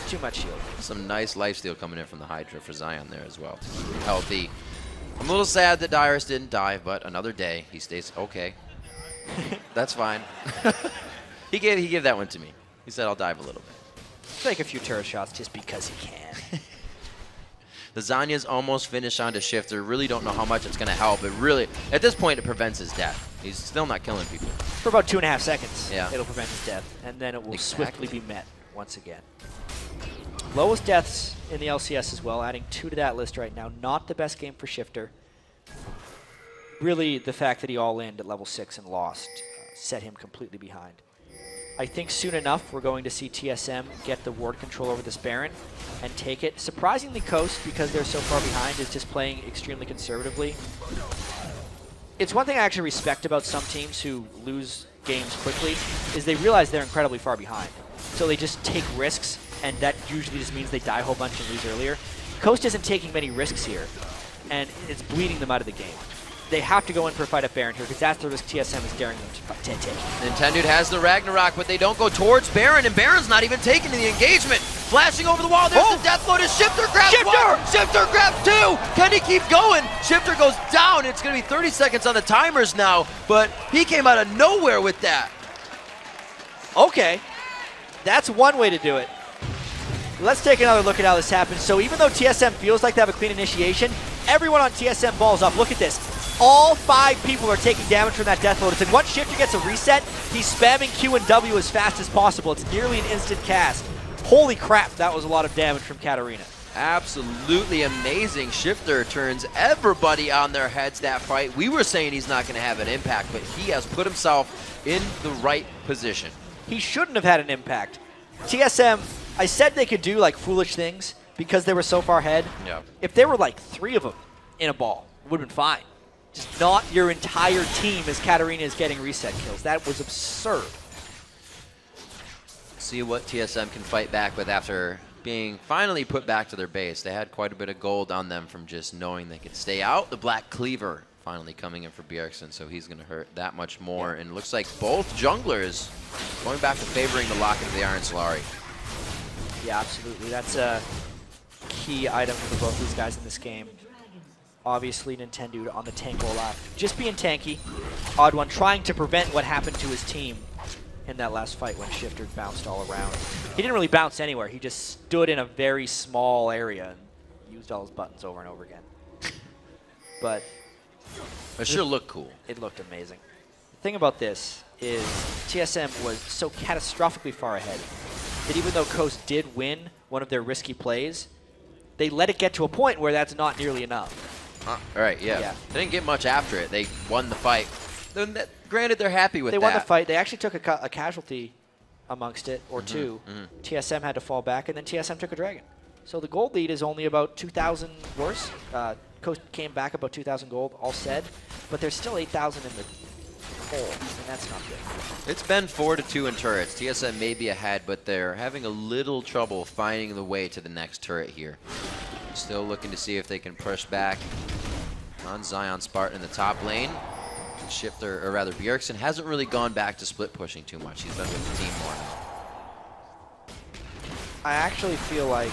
Too much shield. Some nice lifesteal coming in from the Hydra for Zion there as well. Healthy. I'm a little sad that Dyrus didn't dive, but another day, he stays okay. That's fine. He gave that one to me. He said, I'll dive a little bit. Take a few turret shots just because he can. The Zanya's almost finished onto Shifter. Really don't know how much it's going to help. It really, at this point, it prevents his death. He's still not killing people. For about 2.5 seconds, yeah, it'll prevent his death, and then it will swiftly be met once again. Lowest deaths in the LCS as well, adding 2 to that list right now. Not the best game for Shifter. Really, the fact that he all-in at level 6 and lost set him completely behind. I think soon enough we're going to see TSM get the ward control over this Baron and take it. Surprisingly, Coast, because they're so far behind, is just playing extremely conservatively. It's one thing I actually respect about some teams who lose games quickly, is they realize they're incredibly far behind. So they just take risks, and that usually just means they die a whole bunch and lose earlier. Coast isn't taking many risks here, and it's bleeding them out of the game. They have to go in for a fight at Baron here, because that's the risk TSM is daring them to take. Nintendo has the Ragnarok, but they don't go towards Baron, and Baron's not even taking the engagement. Flashing over the wall, there's the death load as Shifter grabs one. Shifter grabs 2. Can he keep going? Shifter goes down. It's going to be 30 seconds on the timers now, but he came out of nowhere with that. Okay. That's one way to do it. Let's take another look at how this happens. So even though TSM feels like they have a clean initiation, everyone on TSM balls up. Look at this. All 5 people are taking damage from that death load. And once Shifter gets a reset, he's spamming Q and W as fast as possible. It's nearly an instant cast. Holy crap, that was a lot of damage from Katarina. Absolutely amazing. Shifter turns everybody on their heads that fight. We were saying he's not going to have an impact, but he has put himself in the right position. He shouldn't have had an impact. TSM, I said they could do like foolish things because they were so far ahead. Yeah. If there were like 3 of them in a ball, it would have been fine. Just not your entire team as Katarina is getting reset kills. That was absurd. See what TSM can fight back with after being finally put back to their base. They had quite a bit of gold on them from just knowing they could stay out. The Black Cleaver finally coming in for Bjergsen, so he's going to hurt that much more. And it looks like both junglers going back to favoring the lock into the Iron Solari. Yeah, absolutely. That's a key item for both these guys in this game. Obviously, Nintendo on the tank roll out. Just being tanky. Odd One trying to prevent what happened to his team in that last fight when Shifter bounced all around. He didn't really bounce anywhere. He just stood in a very small area and used all his buttons over and over again. But it sure looked cool. It looked amazing. The thing about this is TSM was so catastrophically far ahead that even though Coast did win one of their risky plays, they let it get to a point where that's not nearly enough. All right, yeah. They didn't get much after it. They won the fight. Granted, they're happy with that. They won the fight. They actually took a casualty amongst it, or two. TSM had to fall back, and then TSM took a dragon. So the gold lead is only about 2,000 worse. Coast came back about 2,000 gold, all said, but there's still 8,000 in the hole, and that's not good. It's been 4-2 in turrets. TSM may be ahead, but they're having a little trouble finding the way to the next turret here. Still looking to see if they can push back on Zion Spartan in the top lane. Shifter, or rather Bjergsen, hasn't really gone back to split pushing too much. He's been with the team more now. I actually feel like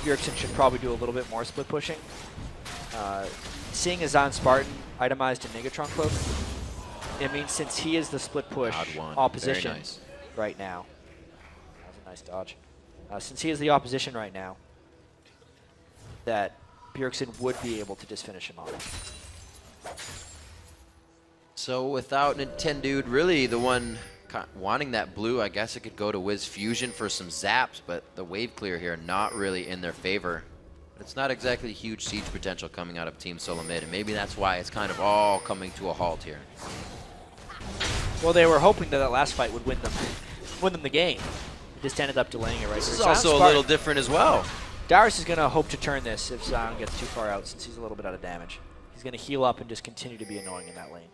Bjergsen should probably do a little bit more split pushing. Seeing as Zion Spartan itemized in Negatron Cloak, it means since he is the split push opposition right now. That was a nice dodge. Since he is the opposition right now, that Bjergsen would be able to just finish him off. So without Nintendude, really the one wanting that blue, I guess it could go to Wiz Fusion for some zaps, but the wave clear here not really in their favor. It's not exactly huge siege potential coming out of Team Solo Mid, and maybe that's why it's kind of all coming to a halt here. Well, they were hoping that last fight would win them the game. It just ended up delaying it right there. This is also a little different as well. Darius is going to hope to turn this if Zion gets too far out, since he's a little bit out of damage. He's going to heal up and just continue to be annoying in that lane.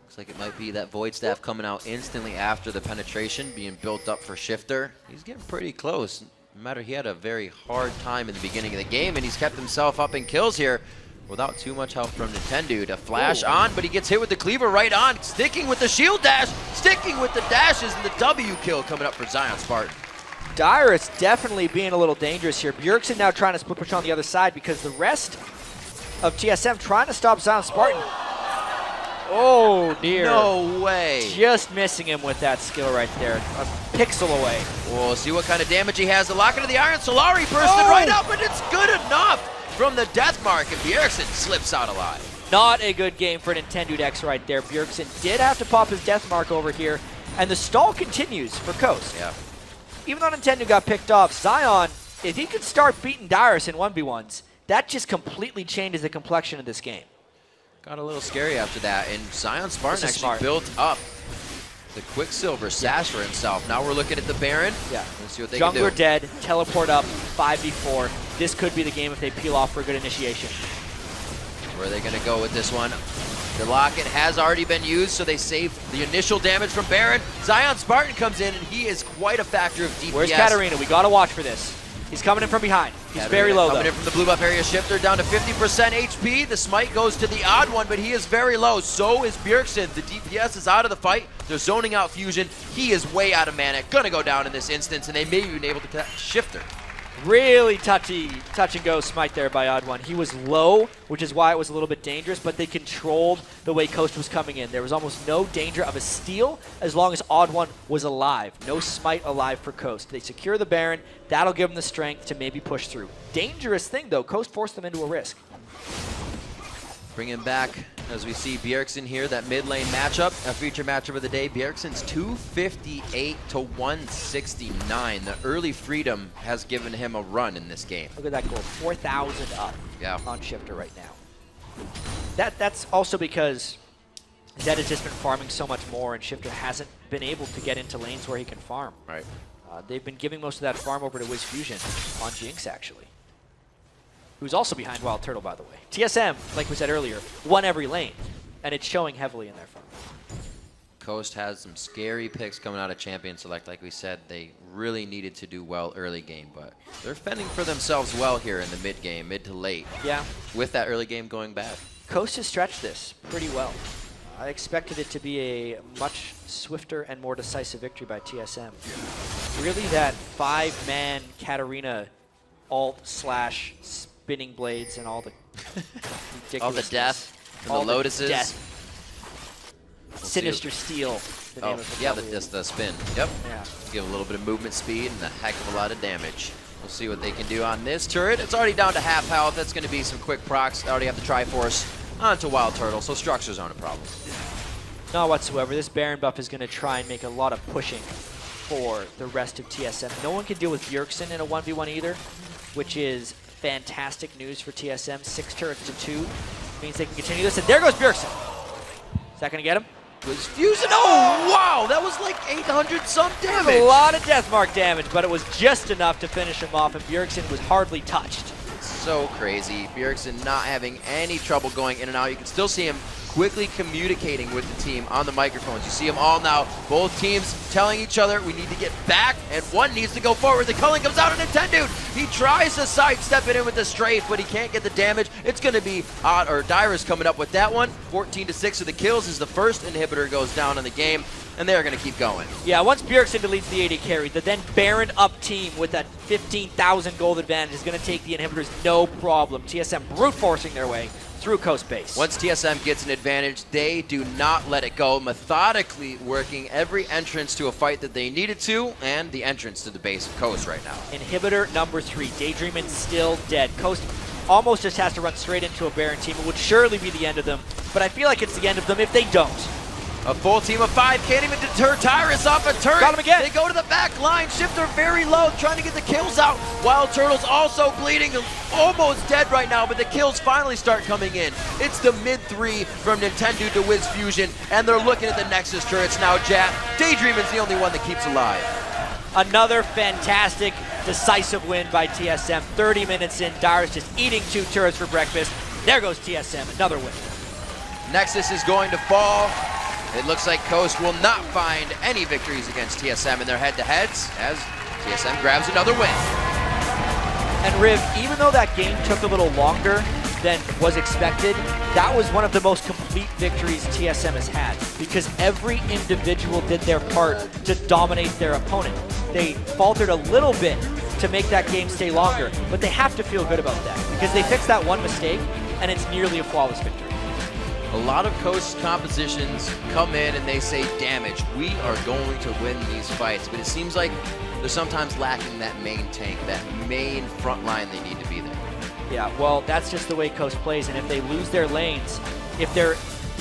Looks like it might be that Void Staff coming out instantly after the penetration, being built up for Shifter. He's getting pretty close. No matter, he had a very hard time in the beginning of the game, and he's kept himself up in kills here without too much help from Nintendude. A flash on, but he gets hit with the cleaver right on, sticking with the shield dash, sticking with the dashes, and the W kill coming up for Zion Spartan. Darius definitely being a little dangerous here. Bjergsen now trying to split push on the other side because the rest of TSM trying to stop Zion Spartan. Oh, dear. No way. Just missing him with that skill right there. A pixel away. We'll see what kind of damage he has. The lock into the Iron Solari bursting right up, and it's good enough from the death mark, and Bjergsen slips out alive. Not a good game for Nintendude X right there. Bjergsen did have to pop his death mark over here, and the stall continues for Coast. Yeah. Even though Nintendude got picked off, Zion, if he could start beating Darius in 1v1s, that just completely changes the complexion of this game. Got a little scary after that, and Zion Spartan actually built up the Quicksilver sash for himself. Now we're looking at the Baron. Yeah. Let's see what they can do. Jungler dead, teleport up, 5v4. This could be the game if they peel off for a good initiation. Where are they going to go with this one? The locket has already been used, so they save the initial damage from Baron. Zion Spartan comes in, and he is quite a factor of DPS. Where's Katarina? We got to watch for this. He's coming in from behind. He's very low, coming in from the blue buff area. Shifter down to 50% HP. The smite goes to the odd one, but he is very low. So is Bjergsen. The DPS is out of the fight. They're zoning out Fusion. He is way out of mana. Gonna go down in this instance, and they may be able to catch Shifter. Really touch and go smite there by Odd One. He was low, which is why it was a little bit dangerous, but they controlled the way Coast was coming in. There was almost no danger of a steal as long as Odd One was alive. No smite alive for Coast. They secure the Baron. That'll give them the strength to maybe push through. Dangerous thing, though. Coast forced them into a risk. Bringing back, as we see Bjergsen here, that mid lane matchup, a feature matchup of the day. Bjergsen's 258 to 169. The early freedom has given him a run in this game. Look at that goal, 4,000 up on Shifter right now. That's also because Zed has just been farming so much more, and Shifter hasn't been able to get into lanes where he can farm. Right. They've been giving most of that farm over to Wiz Fusion on Jinx, actually. Who's also behind Wild Turtle, by the way. TSM, like we said earlier, won every lane, and it's showing heavily in their farm. Coast has some scary picks coming out of Champion Select. Like we said, they really needed to do well early game, but they're fending for themselves well here in the mid game, mid to late. Yeah. With that early game going bad. Coast has stretched this pretty well. I expected it to be a much swifter and more decisive victory by TSM. Really that 5-man Katarina alt / spinning blades and all the ridiculous. All the death and the lotuses. Sinister Steel. The name of the yeah, W. the spin. Yep. Yeah. Give a little bit of movement speed and a heck of a lot of damage. We'll see what they can do on this turret. It's already down to half health. That's going to be some quick procs. They already have the Triforce onto Wild Turtle, so structures aren't a problem. Not whatsoever. This Baron buff is going to try and make a lot of pushing for the rest of TSM. No one can deal with Bjergsen in a 1v1 either, which is fantastic news for TSM. 6 turrets to 2 means they can continue this. And there goes Bjergsen. Is that going to get him? Was fusing. Oh, wow. That was like 800 some damage. A lot of death mark damage, but it was just enough to finish him off, and Bjergsen was hardly touched. So crazy. Bjergsen not having any trouble going in and out. You can still see him quickly communicating with the team on the microphones. You see them all now, both teams telling each other we need to get back and one needs to go forward. The culling comes out on Nintendo. He tries to sidestep it in with the strafe, but he can't get the damage. It's going to be Dyrus coming up with that one. 14-6 of the kills as the first inhibitor goes down in the game, and they're going to keep going. Yeah, once Bjergsen deletes the AD carry, the then Baron up team with that 15,000 gold advantage is going to take the inhibitors no problem. TSM brute forcing their way through Coast Base. Once TSM gets an advantage, they do not let it go, methodically working every entrance to a fight that they needed to, and the entrance to the base of Coast right now. Inhibitor number 3, Daydreamin' still dead. Coast almost just has to run straight into a Baron team. It would surely be the end of them, but I feel like it's the end of them if they don't. A full team of 5 can't even deter Tyrus off a turret. Got him again. They go to the back line. Shifter very low, trying to get the kills out. Wild Turtle's also bleeding, almost dead right now, but the kills finally start coming in. It's the mid-3 from Nintendo to Wiz Fusion, and they're looking at the Nexus turrets now, Jat. Daydreamin's the only one that keeps alive. Another fantastic, decisive win by TSM. 30 minutes in, Dyrus just eating 2 turrets for breakfast. There goes TSM, another win. Nexus is going to fall. It looks like Coast will not find any victories against TSM in their head-to-heads as TSM grabs another win. And Riv, even though that game took a little longer than was expected, that was one of the most complete victories TSM has had because every individual did their part to dominate their opponent. They faltered a little bit to make that game stay longer, but they have to feel good about that because they fixed that one mistake and it's nearly a flawless victory. A lot of Coast compositions come in and they say, damage, we are going to win these fights. But it seems like they're sometimes lacking that main tank, that main front line they need to be there. Yeah, well, that's just the way Coast plays. And if they lose their lanes,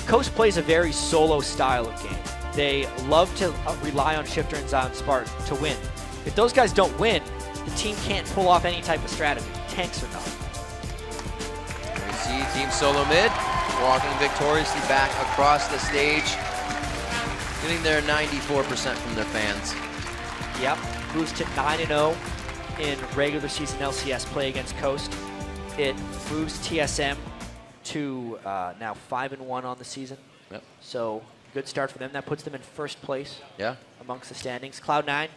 Coast plays a very solo style of game. They love to rely on Shifter and Zion Spartan to win. If those guys don't win, the team can't pull off any type of strategy, tanks or not. We see Team Solo Mid walking victoriously back across the stage, getting their 94% from their fans. Yep, moves to 9-0 in regular season LCS play against Coast. It moves TSM to now 5-1 on the season. Yep. So good start for them. That puts them in first place amongst the standings. Cloud9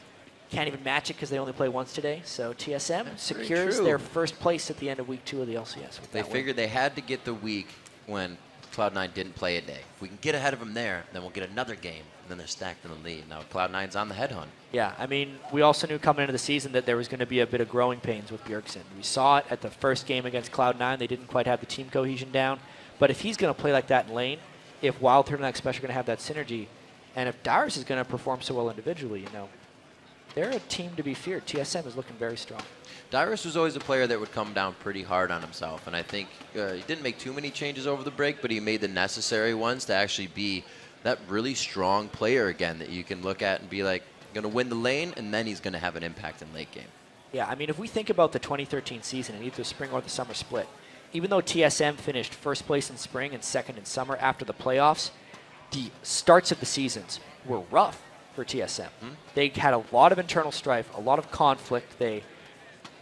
can't even match it because they only play once today. So TSM secures their first place at the end of week 2 of the LCS. They figured they had to get the week when Cloud9 didn't play a day. If we can get ahead of them there, then we'll get another game, and then they're stacked in the lead. Now Cloud9's on the headhunt. Yeah, I mean, we also knew coming into the season that there was going to be a bit of growing pains with Bjergsen. We saw it at the first game against Cloud9. They didn't quite have the team cohesion down. But if he's going to play like that in lane, if Wild Turtle and Special are going to have that synergy, and if Dyrus is going to perform so well individually, you know, they're a team to be feared. TSM is looking very strong. Dyrus was always a player that would come down pretty hard on himself, and I think he didn't make too many changes over the break, but he made the necessary ones to actually be that really strong player again that you can look at and be like, going to win the lane, and then he's going to have an impact in late game. Yeah, I mean, if we think about the 2013 season in either the spring or the summer split, even though TSM finished first place in spring and second in summer after the playoffs, the starts of the seasons were rough for TSM. They had a lot of internal strife, a lot of conflict. They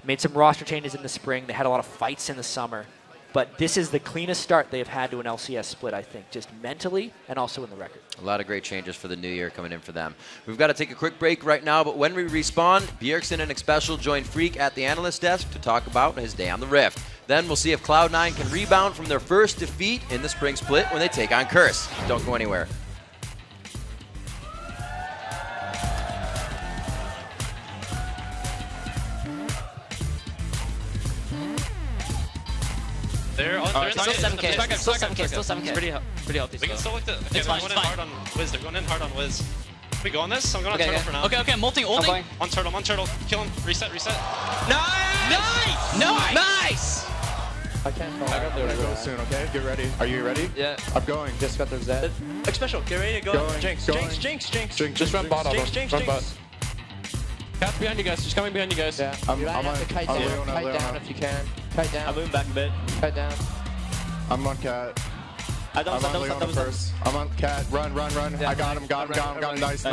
made some roster changes in the spring. They had a lot of fights in the summer. But this is the cleanest start they've had to an LCS split, I think, just mentally and also in the record. A lot of great changes for the new year coming in for them. We've got to take a quick break right now, but when we respawn, Bjergsen and Xpecial join Freak at the analyst desk to talk about his day on the Rift. Then we'll see if Cloud9 can rebound from their first defeat in the spring split when they take on Curse. Don't go anywhere. They're in Still 7k. Still 7k. Still 7k. It's pretty healthy. We can still look at. Okay, they're going in hard on Wiz. They're going in hard on Wiz. We go on this? I'm going on turtle for now. Okay, I'm ulting. On turtle. Kill him. Reset. Nice! Nice! I can't fall. I got there to go soon, okay? Get ready. Are you ready? Yeah. I'm going. Just got their Zed. Special, get ready to go. Jinx. Just run bot. Run bot. Cat's behind you guys. She's coming behind you guys. Yeah. I'm on. Kite down if you can. Kite down. I'm moving back a bit. Kite down. I'm on cat. I'm on Leona first. I'm on cat. Run. Yeah. I got him. Nice.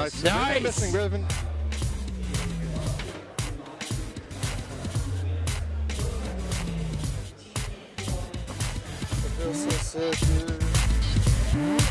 Missing, Riven. This is it, dude.